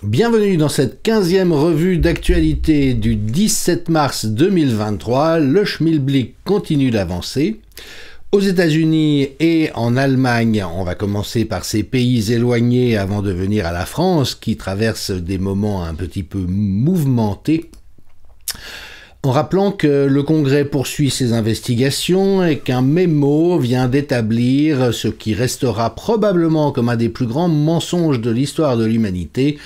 Bienvenue dans cette 15e revue d'actualité du 17 mars 2023. Le Schmilblick continue d'avancer. Aux États-Unis et en Allemagne, on va commencer par ces pays éloignés avant de venir à la France qui traverse des moments un petit peu mouvementés. En rappelant que le Congrès poursuit ses investigations et qu'un mémo vient d'établir ce qui restera probablement comme un des plus grands mensonges de l'histoire de l'humanité,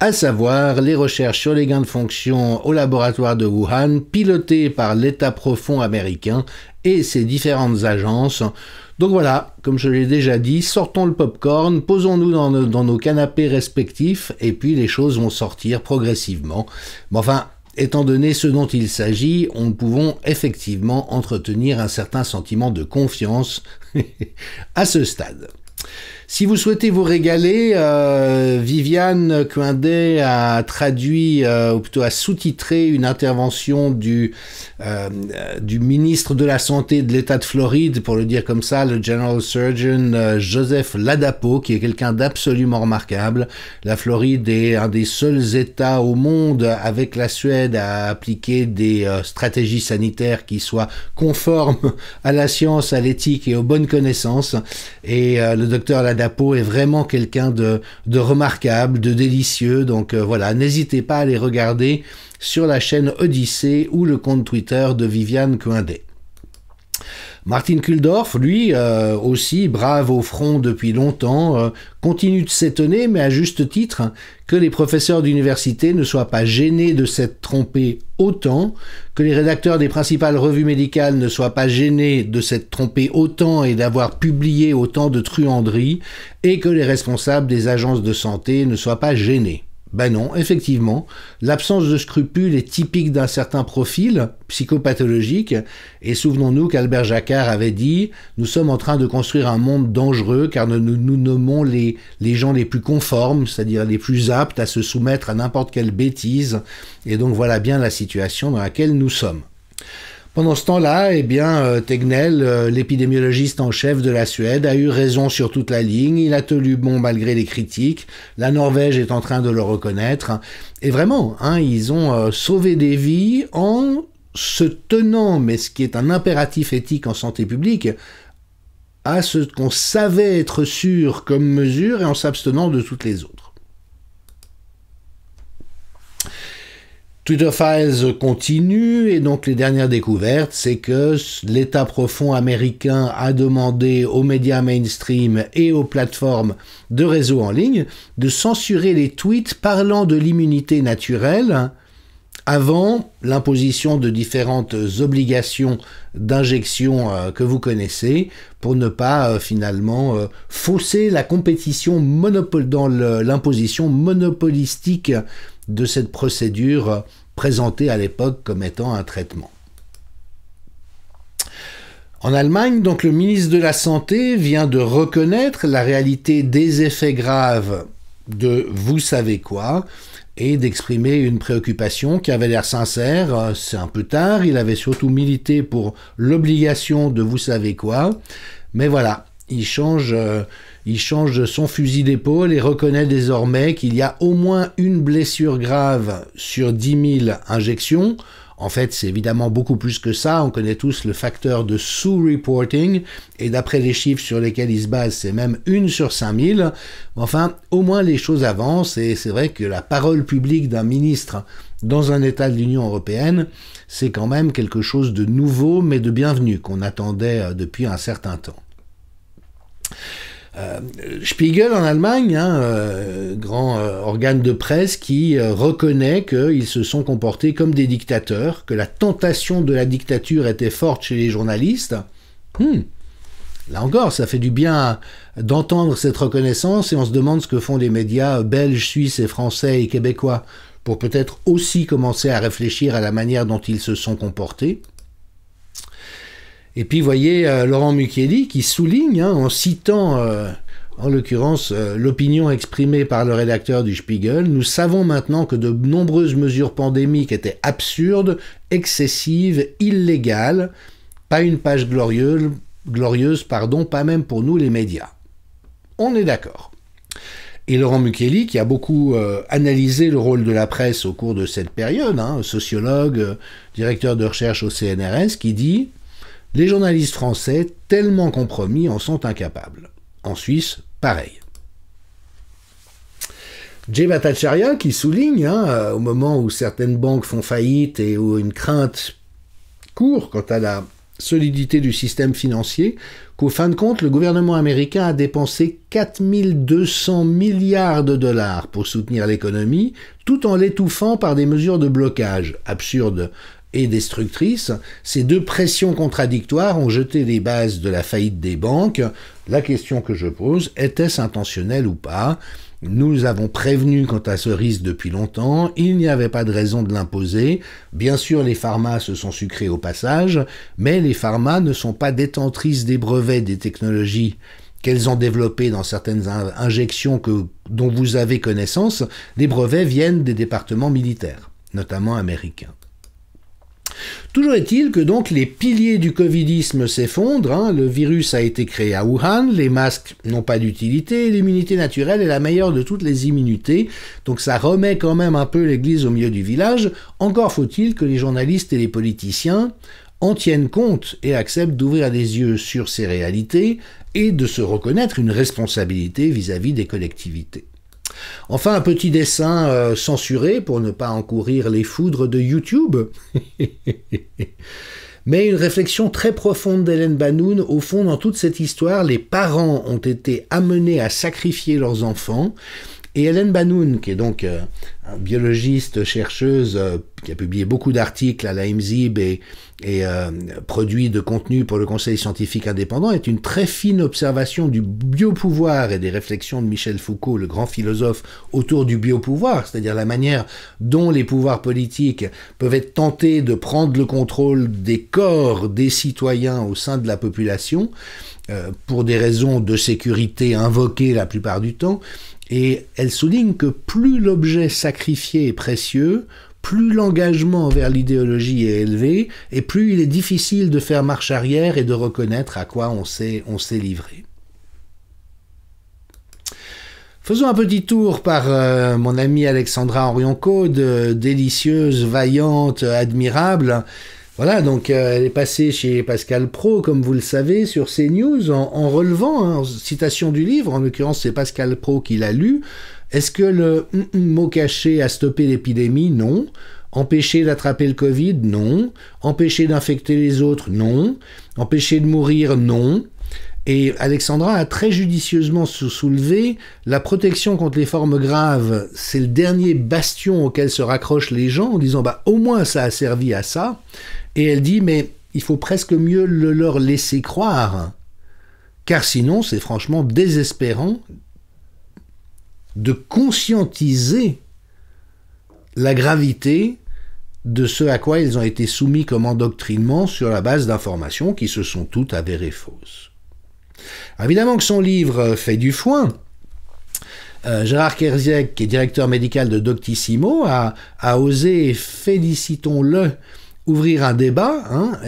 à savoir les recherches sur les gains de fonction au laboratoire de Wuhan, pilotées par l'État profond américain et ses différentes agences. Donc voilà, comme je l'ai déjà dit, sortons le popcorn, posons-nous dans nos canapés respectifs, et puis les choses vont sortir progressivement. Mais enfin, étant donné ce dont il s'agit, nous pouvons effectivement entretenir un certain sentiment de confiance à ce stade. Si vous souhaitez vous régaler, Viviane Coindet a traduit, ou plutôt a sous-titré une intervention du ministre de la Santé de l'État de Floride, pour le dire comme ça, le General Surgeon Joseph Ladapo, qui est quelqu'un d'absolument remarquable. La Floride est un des seuls États au monde, avec la Suède, à appliquer des stratégies sanitaires qui soient conformes à la science, à l'éthique et aux bonnes connaissances. Et le docteur Ladapo est vraiment quelqu'un de remarquable, de délicieux, donc voilà, n'hésitez pas à les regarder sur la chaîne Odyssée ou le compte Twitter de Viviane Coindet. Martin Kulldorff, lui aussi, brave au front depuis longtemps, continue de s'étonner, mais à juste titre, que les professeurs d'université ne soient pas gênés de s'être trompés autant, que les rédacteurs des principales revues médicales ne soient pas gênés de s'être trompés autant et d'avoir publié autant de truanderies, et que les responsables des agences de santé ne soient pas gênés. Ben non, effectivement, l'absence de scrupules est typique d'un certain profil psychopathologique, et souvenons-nous qu'Albert Jacquard avait dit « Nous sommes en train de construire un monde dangereux car nous nommons les gens les plus conformes, c'est-à-dire les plus aptes à se soumettre à n'importe quelle bêtise, et donc voilà bien la situation dans laquelle nous sommes. » Pendant ce temps-là, eh bien, Tegnell, l'épidémiologiste en chef de la Suède, a eu raison sur toute la ligne, il a tenu bon malgré les critiques, la Norvège est en train de le reconnaître, et vraiment, ils ont sauvé des vies en se tenant, mais ce qui est un impératif éthique en santé publique, à ce qu'on savait être sûr comme mesure et en s'abstenant de toutes les autres. Twitter Files continue et donc les dernières découvertes, c'est que l'État profond américain a demandé aux médias mainstream et aux plateformes de réseaux en ligne de censurer les tweets parlant de l'immunité naturelle avant l'imposition de différentes obligations d'injection que vous connaissez pour ne pas finalement fausser la compétition dans l'imposition monopolistique de cette procédure présentée à l'époque comme étant un traitement. En Allemagne, donc, le ministre de la Santé vient de reconnaître la réalité des effets graves de vous savez quoi et d'exprimer une préoccupation qui avait l'air sincère. C'est un peu tard, il avait surtout milité pour l'obligation de vous savez quoi, mais voilà, il change son fusil d'épaule et reconnaît désormais qu'il y a au moins une blessure grave sur 10 000 injections. En fait, c'est évidemment beaucoup plus que ça. On connaît tous le facteur de sous-reporting. Et d'après les chiffres sur lesquels il se base, c'est même 1 sur 5000. Enfin, au moins les choses avancent. Et c'est vrai que la parole publique d'un ministre dans un État de l'Union européenne, c'est quand même quelque chose de nouveau, mais de bienvenu, qu'on attendait depuis un certain temps. Spiegel en Allemagne, grand organe de presse qui reconnaît qu'ils se sont comportés comme des dictateurs, que la tentation de la dictature était forte chez les journalistes. Là encore, ça fait du bien d'entendre cette reconnaissance et on se demande ce que font les médias belges, suisses et français et québécois pour peut-être aussi commencer à réfléchir à la manière dont ils se sont comportés. Et puis, voyez, Laurent Mukieli qui souligne, en citant, en l'occurrence, l'opinion exprimée par le rédacteur du Spiegel, « Nous savons maintenant que de nombreuses mesures pandémiques étaient absurdes, excessives, illégales. Pas une page glorieuse, pas même pour nous les médias. » On est d'accord. Et Laurent Mukeli, qui a beaucoup analysé le rôle de la presse au cours de cette période, sociologue, directeur de recherche au CNRS, qui dit « Les journalistes français, tellement compromis, en sont incapables. » En Suisse, pareil. Jay Bhattacharya qui souligne, au moment où certaines banques font faillite et où une crainte court quant à la solidité du système financier, qu'au fin de compte, le gouvernement américain a dépensé 4200 milliards de dollars pour soutenir l'économie, tout en l'étouffant par des mesures de blocage absurdes et destructrices. Ces deux pressions contradictoires ont jeté les bases de la faillite des banques. La question que je pose, était-ce intentionnel ou pas ? Nous avons prévenu quant à ce risque depuis longtemps, il n'y avait pas de raison de l'imposer. Bien sûr, les pharmas se sont sucrés au passage, mais les pharmas ne sont pas détentrices des brevets des technologies qu'elles ont développées dans certaines injections dont vous avez connaissance. Les brevets viennent des départements militaires, notamment américains. Toujours est-il que donc les piliers du covidisme s'effondrent, le virus a été créé à Wuhan, les masques n'ont pas d'utilité, l'immunité naturelle est la meilleure de toutes les immunités, donc ça remet quand même un peu l'église au milieu du village, encore faut-il que les journalistes et les politiciens en tiennent compte et acceptent d'ouvrir les yeux sur ces réalités et de se reconnaître une responsabilité vis-à-vis des collectivités. Enfin, un petit dessin censuré pour ne pas encourir les foudres de YouTube. Mais une réflexion très profonde d'Hélène Banoun. Au fond, dans toute cette histoire, les parents ont été amenés à sacrifier leurs enfants. Et Hélène Banoun, qui est donc biologiste, chercheuse, qui a publié beaucoup d'articles à la IMSIB et produit de contenu pour le Conseil scientifique indépendant, est une très fine observation du biopouvoir et des réflexions de Michel Foucault, le grand philosophe, autour du biopouvoir, c'est-à-dire la manière dont les pouvoirs politiques peuvent être tentés de prendre le contrôle des corps des citoyens au sein de la population, pour des raisons de sécurité invoquées la plupart du temps. Et elle souligne que plus l'objet sacrifié est précieux, plus l'engagement envers l'idéologie est élevé, et plus il est difficile de faire marche arrière et de reconnaître à quoi on s'est livré. Faisons un petit tour par mon amie Alexandra Henrion-Caude, délicieuse, vaillante, admirable. Voilà, donc elle est passée chez Pascal Praud, comme vous le savez, sur CNews, en relevant, en citation du livre, en l'occurrence c'est Pascal Praud qui l'a lu. Est-ce que le mot caché a stoppé l'épidémie? Non. Empêcher d'attraper le Covid? Non. Empêcher d'infecter les autres? Non. Empêcher de mourir? Non. Et Alexandra a très judicieusement soulevé la protection contre les formes graves. C'est le dernier bastion auquel se raccrochent les gens en disant bah au moins ça a servi à ça. Et elle dit mais il faut presque mieux le leur laisser croire, car sinon c'est franchement désespérant de conscientiser la gravité de ce à quoi ils ont été soumis comme endoctrinement sur la base d'informations qui se sont toutes avérées fausses. Évidemment que son livre fait du foin. Gérard Kerziek, qui est directeur médical de Doctissimo, a osé, félicitons-le, ouvrir un débat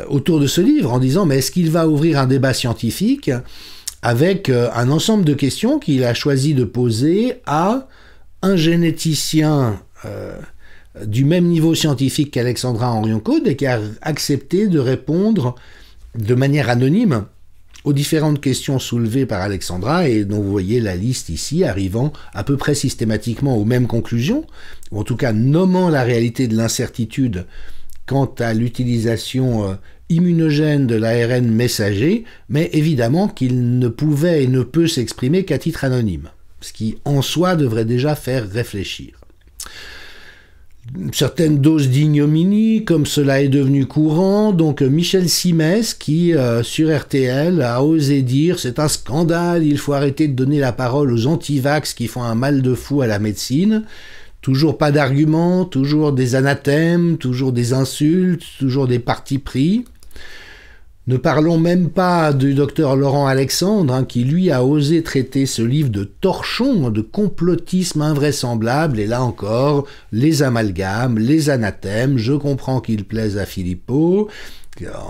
autour de ce livre en disant mais est-ce qu'il va ouvrir un débat scientifique avec un ensemble de questions qu'il a choisi de poser à un généticien du même niveau scientifique qu'Alexandra Henrion-Caude et qui a accepté de répondre de manière anonyme aux différentes questions soulevées par Alexandra et dont vous voyez la liste ici, arrivant à peu près systématiquement aux mêmes conclusions, ou en tout cas nommant la réalité de l'incertitude quant à l'utilisation immunogène de l'ARN messager, mais évidemment qu'il ne pouvait et ne peut s'exprimer qu'à titre anonyme, ce qui en soi devrait déjà faire réfléchir. Certaines doses d'ignominie, comme cela est devenu courant, donc Michel Simès qui, sur RTL, a osé dire « c'est un scandale, il faut arrêter de donner la parole aux antivax qui font un mal de fou à la médecine ». Toujours pas d'arguments, toujours des anathèmes, toujours des insultes, toujours des partis pris. Ne parlons même pas du docteur Laurent Alexandre, qui lui a osé traiter ce livre de torchon, de complotisme invraisemblable, et là encore, les amalgames, les anathèmes, je comprends qu'ils plaisent à Philippot,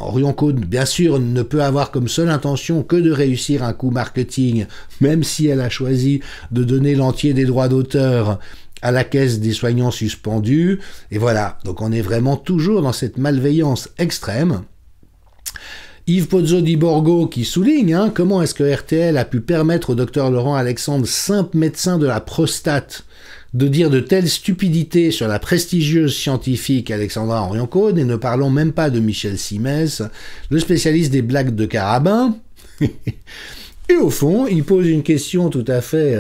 Orion-Côte, bien sûr, ne peut avoir comme seule intention que de réussir un coup marketing, même si elle a choisi de donner l'entier des droits d'auteur à la caisse des soignants suspendus. Et voilà, donc on est vraiment toujours dans cette malveillance extrême. Yves Pozzo di Borgo qui souligne comment est-ce que RTL a pu permettre au docteur Laurent Alexandre, simple médecin de la prostate, de dire de telles stupidités sur la prestigieuse scientifique Alexandra Orion-Cône, et ne parlons même pas de Michel Simès, le spécialiste des blagues de carabin. Et au fond, il pose une question tout à fait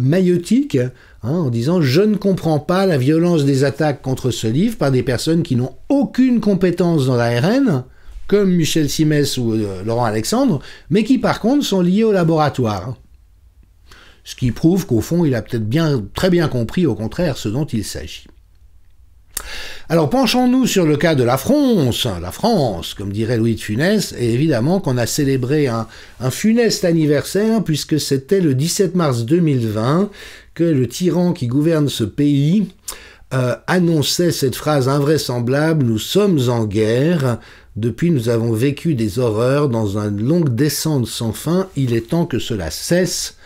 maïotique, en disant « Je ne comprends pas la violence des attaques contre ce livre par des personnes qui n'ont aucune compétence dans l'ARN, comme Michel Simès ou Laurent Alexandre, mais qui par contre sont liés au laboratoire. » Ce qui prouve qu'au fond, il a peut-être très bien compris, au contraire, ce dont il s'agit. Alors, penchons-nous sur le cas de la France, comme dirait Louis de Funès, et évidemment qu'on a célébré un funeste anniversaire, puisque c'était le 17 mars 2020 que le tyran qui gouverne ce pays annonçait cette phrase invraisemblable « Nous sommes en guerre ». Depuis, nous avons vécu des horreurs dans une longue descente sans fin. Il est temps que cela cesse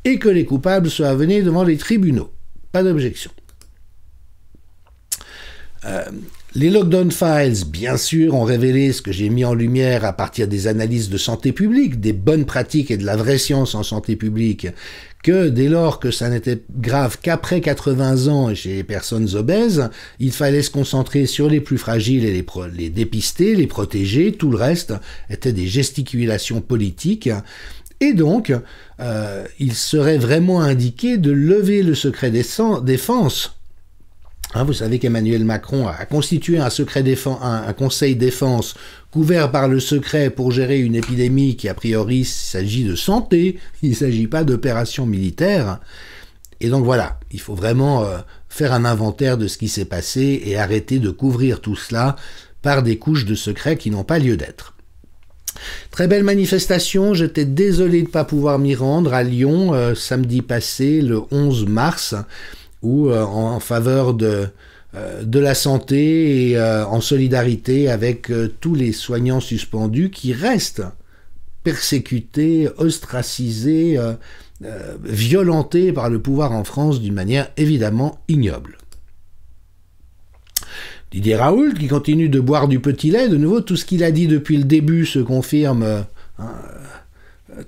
et que les coupables soient amenés devant les tribunaux. Pas d'objection. Les Lockdown Files, bien sûr, ont révélé ce que j'ai mis en lumière à partir des analyses de santé publique, des bonnes pratiques et de la vraie science en santé publique, que dès lors que ça n'était grave qu'après 80 ans et chez les personnes obèses, il fallait se concentrer sur les plus fragiles et les dépister, les protéger, tout le reste était des gesticulations politiques. Et donc, il serait vraiment indiqué de lever le secret défense. Vous savez qu'Emmanuel Macron a constitué un conseil défense couvert par le secret pour gérer une épidémie qui, a priori, s'agit de santé, il ne s'agit pas d'opération militaire. Et donc voilà, il faut vraiment faire un inventaire de ce qui s'est passé et arrêter de couvrir tout cela par des couches de secret qui n'ont pas lieu d'être. Très belle manifestation, j'étais désolé de ne pas pouvoir m'y rendre à Lyon samedi passé, le 11 mars, où en faveur de la santé et en solidarité avec tous les soignants suspendus qui restent persécutés, ostracisés, violentés par le pouvoir en France d'une manière évidemment ignoble. Didier Raoult, qui continue de boire du petit lait, de nouveau, tout ce qu'il a dit depuis le début se confirme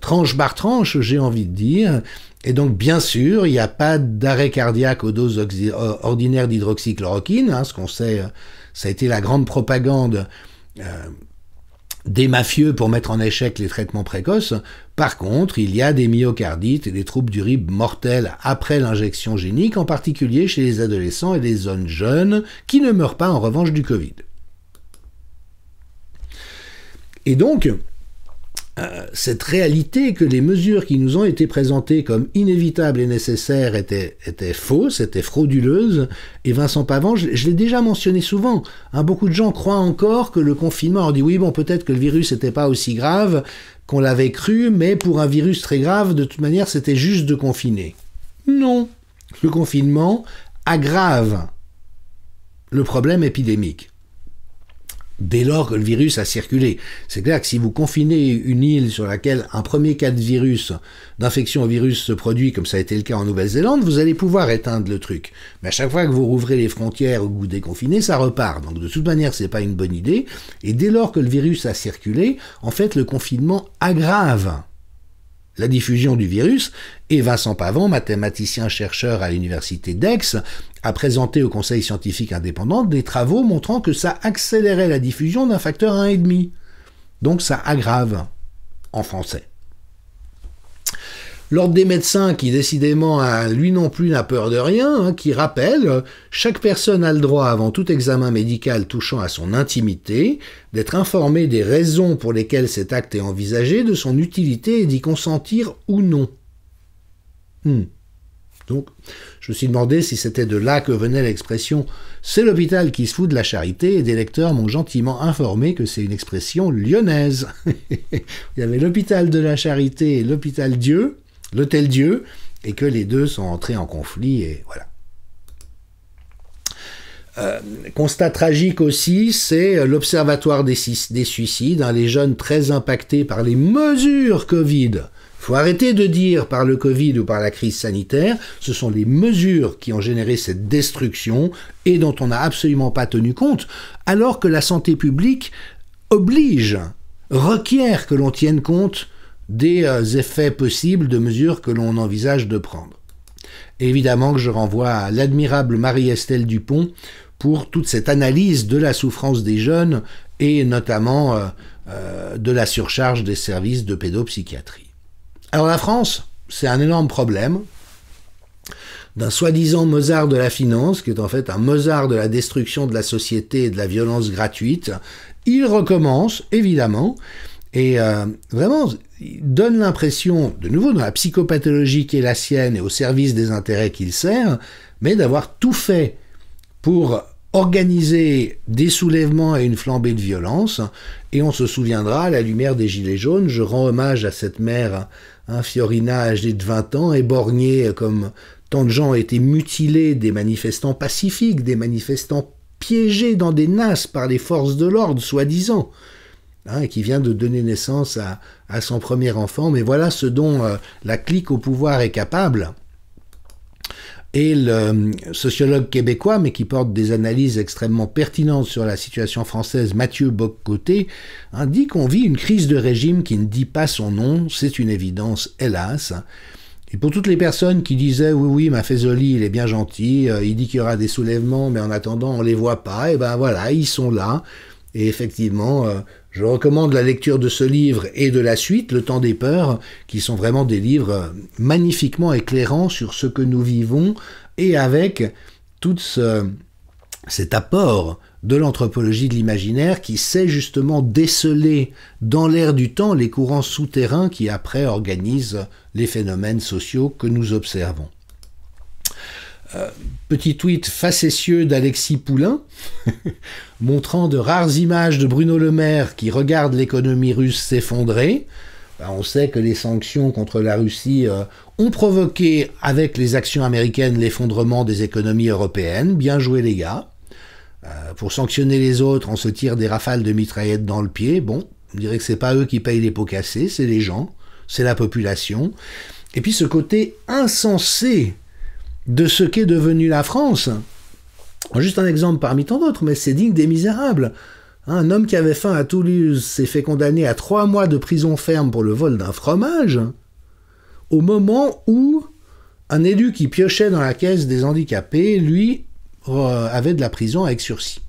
tranche par tranche, j'ai envie de dire. Et donc, bien sûr, il n'y a pas d'arrêt cardiaque aux doses ordinaires d'hydroxychloroquine. Ce qu'on sait, ça a été la grande propagande des mafieux pour mettre en échec les traitements précoces. Par contre, il y a des myocardites et des troubles du rythme mortels après l'injection génique, en particulier chez les adolescents et les zones jeunes, qui ne meurent pas en revanche du Covid. Et donc, cette réalité que les mesures qui nous ont été présentées comme inévitables et nécessaires étaient fausses, étaient frauduleuses, et Vincent Pavant, je l'ai déjà mentionné souvent, beaucoup de gens croient encore que le confinement, on dit oui, bon, peut-être que le virus n'était pas aussi grave qu'on l'avait cru, mais pour un virus très grave, de toute manière, c'était juste de confiner. Non, le confinement aggrave le problème épidémique. Dès lors que le virus a circulé. C'est clair que si vous confinez une île sur laquelle un premier cas d'infection au virus se produit, comme ça a été le cas en Nouvelle-Zélande, vous allez pouvoir éteindre le truc. Mais à chaque fois que vous rouvrez les frontières ou que vous déconfinez, ça repart. Donc de toute manière, c'est pas une bonne idée. Et dès lors que le virus a circulé, en fait, le confinement aggrave la diffusion du virus, et Vincent Pavant, mathématicien-chercheur à l'université d'Aix, a présenté au Conseil scientifique indépendant des travaux montrant que ça accélérait la diffusion d'un facteur 1,5. Donc ça aggrave, en français. L'Ordre des médecins, qui décidément, lui non plus, n'a peur de rien, qui rappelle « Chaque personne a le droit, avant tout examen médical touchant à son intimité, d'être informée des raisons pour lesquelles cet acte est envisagé, de son utilité et d'y consentir ou non. » Donc, je me suis demandé si c'était de là que venait l'expression « C'est l'hôpital qui se fout de la charité » et des lecteurs m'ont gentiment informé que c'est une expression lyonnaise. Il y avait l'hôpital de la charité et l'hôpital Dieu, l'hôtel Dieu, et que les deux sont entrés en conflit, et voilà. Constat tragique aussi, c'est l'observatoire des suicides, hein, les jeunes très impactés par les mesures Covid. Il faut arrêter de dire par le Covid ou par la crise sanitaire, ce sont les mesures qui ont généré cette destruction et dont on n'a absolument pas tenu compte, alors que la santé publique oblige, requiert que l'on tienne compte des effets possibles de mesures que l'on envisage de prendre. Évidemment que je renvoie à l'admirable Marie-Estelle Dupont pour toute cette analyse de la souffrance des jeunes et notamment de la surcharge des services de pédopsychiatrie. Alors la France, c'est un énorme problème d'un soi-disant Mozart de la finance, qui est en fait un Mozart de la destruction de la société et de la violence gratuite. Il recommence, évidemment, et vraiment, il donne l'impression, de nouveau dans la psychopathologie qui est la sienne et au service des intérêts qu'il sert, mais d'avoir tout fait pour organiser des soulèvements et une flambée de violence, et on se souviendra, à la lumière des Gilets jaunes, je rends hommage à cette mère, Fiorina, âgée de 20 ans, éborgnée comme tant de gens ont été mutilés, des manifestants pacifiques, des manifestants piégés dans des nasses par les forces de l'ordre, soi-disant, hein, qui vient de donner naissance à son premier enfant, mais voilà ce dont la clique au pouvoir est capable. Et le sociologue québécois, mais qui porte des analyses extrêmement pertinentes sur la situation française, Mathieu Bock-Côté, dit qu'on vit une crise de régime qui ne dit pas son nom, c'est une évidence, hélas. Et pour toutes les personnes qui disaient « Oui, Maffezoli, il est bien gentil, il dit qu'il y aura des soulèvements, mais en attendant, on les voit pas », et ben voilà, ils sont là. Et effectivement, je recommande la lecture de ce livre et de la suite, Le Temps des Peurs, qui sont vraiment des livres magnifiquement éclairants sur ce que nous vivons et avec tout cet apport de l'anthropologie de l'imaginaire qui sait justement déceler dans l'air du temps les courants souterrains qui après organisent les phénomènes sociaux que nous observons. Petit tweet facétieux d'Alexis Poulain, montrant de rares images de Bruno Le Maire qui regarde l'économie russe s'effondrer. On sait que les sanctions contre la Russie ont provoqué, avec les actions américaines, l'effondrement des économies européennes. Bien joué les gars. Pour sanctionner les autres, on se tire des rafales de mitraillettes dans le pied. Bon, on dirait que c'est pas eux qui payent les pots cassés, c'est les gens, c'est la population. Et puis ce côté insensé de ce qu'est devenue la France. Juste un exemple parmi tant d'autres, mais c'est digne des Misérables. Un homme qui avait faim à Toulouse s'est fait condamner à 3 mois de prison ferme pour le vol d'un fromage, au moment où un élu qui piochait dans la caisse des handicapés, lui, avait de la prison avec sursis.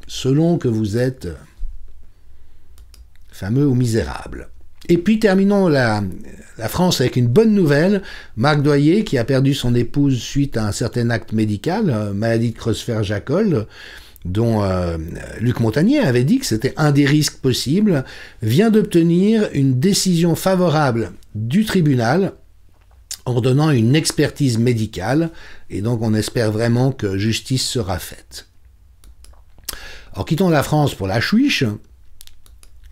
Selon que vous êtes fameux ou misérable. Et puis terminons la France avec une bonne nouvelle. Marc Doyer, qui a perdu son épouse suite à un certain acte médical, maladie de Creutzfeldt-Jacob, dont Luc Montagnier avait dit que c'était un des risques possibles, vient d'obtenir une décision favorable du tribunal ordonnant une expertise médicale, et donc on espère vraiment que justice sera faite. Alors quittons la France pour la Chouiche.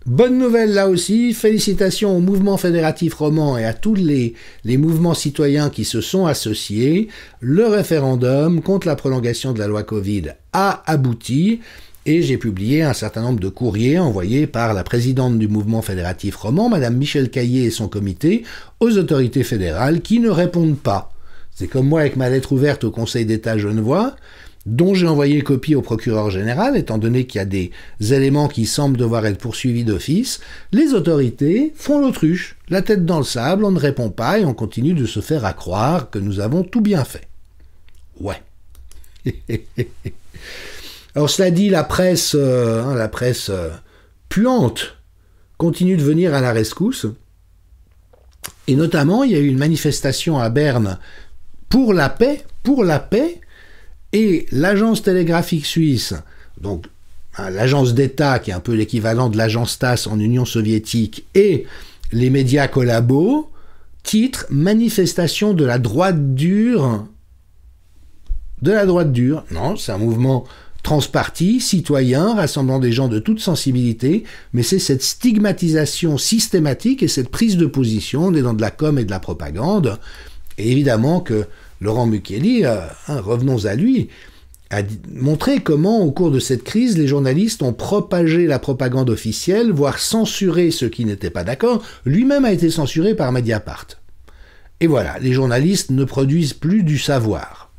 Bonne nouvelle là aussi, félicitations au mouvement fédératif roman et à tous les mouvements citoyens qui se sont associés. Le référendum contre la prolongation de la loi Covid a abouti et j'ai publié un certain nombre de courriers envoyés par la présidente du mouvement fédératif roman, Madame Michel Caillé et son comité, aux autorités fédérales qui ne répondent pas. C'est comme moi avec ma lettre ouverte au Conseil d'État genevois, dont j'ai envoyé copie au procureur général, étant donné qu'il y a des éléments qui semblent devoir être poursuivis d'office, les autorités font l'autruche, la tête dans le sable, on ne répond pas et on continue de se faire à croire que nous avons tout bien fait. Ouais. Alors cela dit, la presse puante continue de venir à la rescousse, et notamment il y a eu une manifestation à Berne pour la paix, et l'agence télégraphique suisse, donc l'agence d'État qui est un peu l'équivalent de l'agence TASS en Union soviétique, et les médias collabos, titre « Manifestation de la droite dure ». De la droite dure, non, c'est un mouvement transparti, citoyen, rassemblant des gens de toute sensibilité, mais c'est cette stigmatisation systématique et cette prise de position, on est dans de la com et de la propagande, et évidemment que Laurent Mukeli, revenons à lui, a montré comment, au cours de cette crise, les journalistes ont propagé la propagande officielle, voire censuré ceux qui n'étaient pas d'accord. Lui-même a été censuré par Mediapart. Et voilà, les journalistes ne produisent plus du savoir.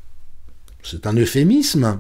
C'est un euphémisme.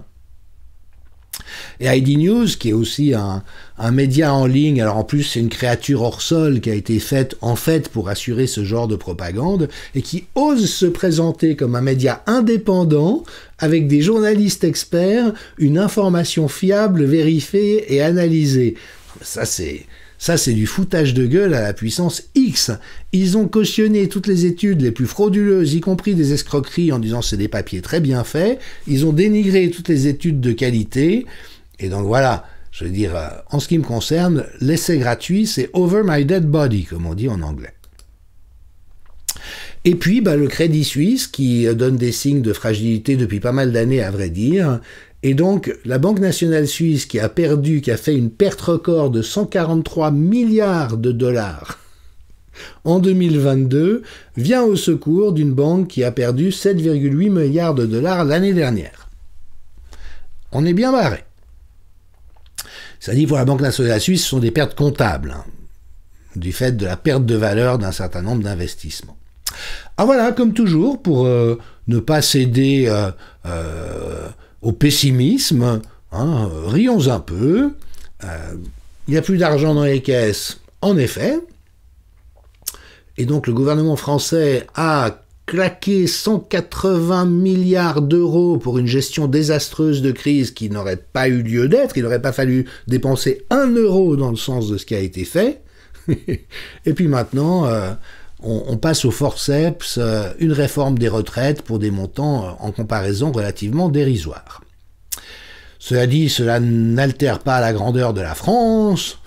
Et ID News, qui est aussi un média en ligne, alors en plus c'est une créature hors sol qui a été faite en fait pour assurer ce genre de propagande, et qui ose se présenter comme un média indépendant, avec des journalistes experts, une information fiable, vérifiée et analysée. Ça c'est du foutage de gueule à la puissance X. Ils ont cautionné toutes les études les plus frauduleuses, y compris des escroqueries, en disant c'est des papiers très bien faits. Ils ont dénigré toutes les études de qualité. Et donc voilà, je veux dire, en ce qui me concerne, l'essai gratuit, c'est over my dead body, comme on dit en anglais. Et puis, le Crédit Suisse, qui donne des signes de fragilité depuis pas mal d'années, à vrai dire. Et donc, la Banque nationale suisse, qui a fait une perte record de 143 milliards de dollars en 2022, vient au secours d'une banque qui a perdu 7,8 milliards de dollars l'année dernière. On est bien barré. Ça dit, pour la Banque nationale suisse, ce sont des pertes comptables, du fait de la perte de valeur d'un certain nombre d'investissements. Ah voilà, comme toujours, pour ne pas céder au pessimisme, rions un peu. Il n'y a plus d'argent dans les caisses, en effet. Et donc le gouvernement français a claqué 180 milliards d'euros pour une gestion désastreuse de crise qui n'aurait pas eu lieu d'être. Il n'aurait pas fallu dépenser 1 euro dans le sens de ce qui a été fait. Et puis maintenant, on passe au forceps une réforme des retraites pour des montants en comparaison relativement dérisoires. Cela dit, cela n'altère pas la grandeur de la France,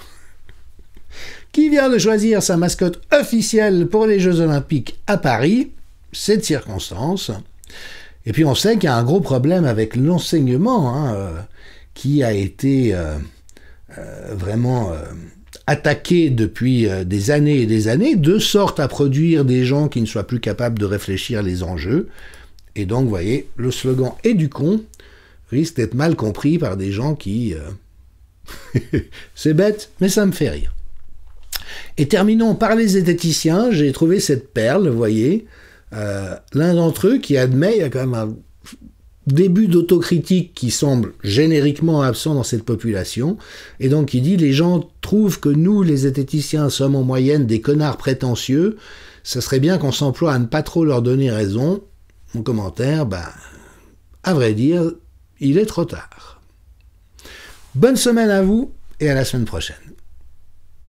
qui vient de choisir sa mascotte officielle pour les Jeux Olympiques à Paris. C'est de circonstance. Et puis on sait qu'il y a un gros problème avec l'enseignement, qui a été vraiment attaqué depuis des années et des années, de sorte à produire des gens qui ne soient plus capables de réfléchir les enjeux. Et donc, vous voyez, le slogan « Et du con » risque d'être mal compris par des gens qui... C'est bête, mais ça me fait rire. Et terminons par les zététiciens. J'ai trouvé cette perle, vous voyez. L'un d'entre eux qui admet, il y a quand même un début d'autocritique qui semble génériquement absent dans cette population, et donc il dit « Les gens trouvent que nous, les zététiciens, sommes en moyenne des connards prétentieux, ça serait bien qu'on s'emploie à ne pas trop leur donner raison. » Mon commentaire, à vrai dire, il est trop tard. Bonne semaine à vous, et à la semaine prochaine.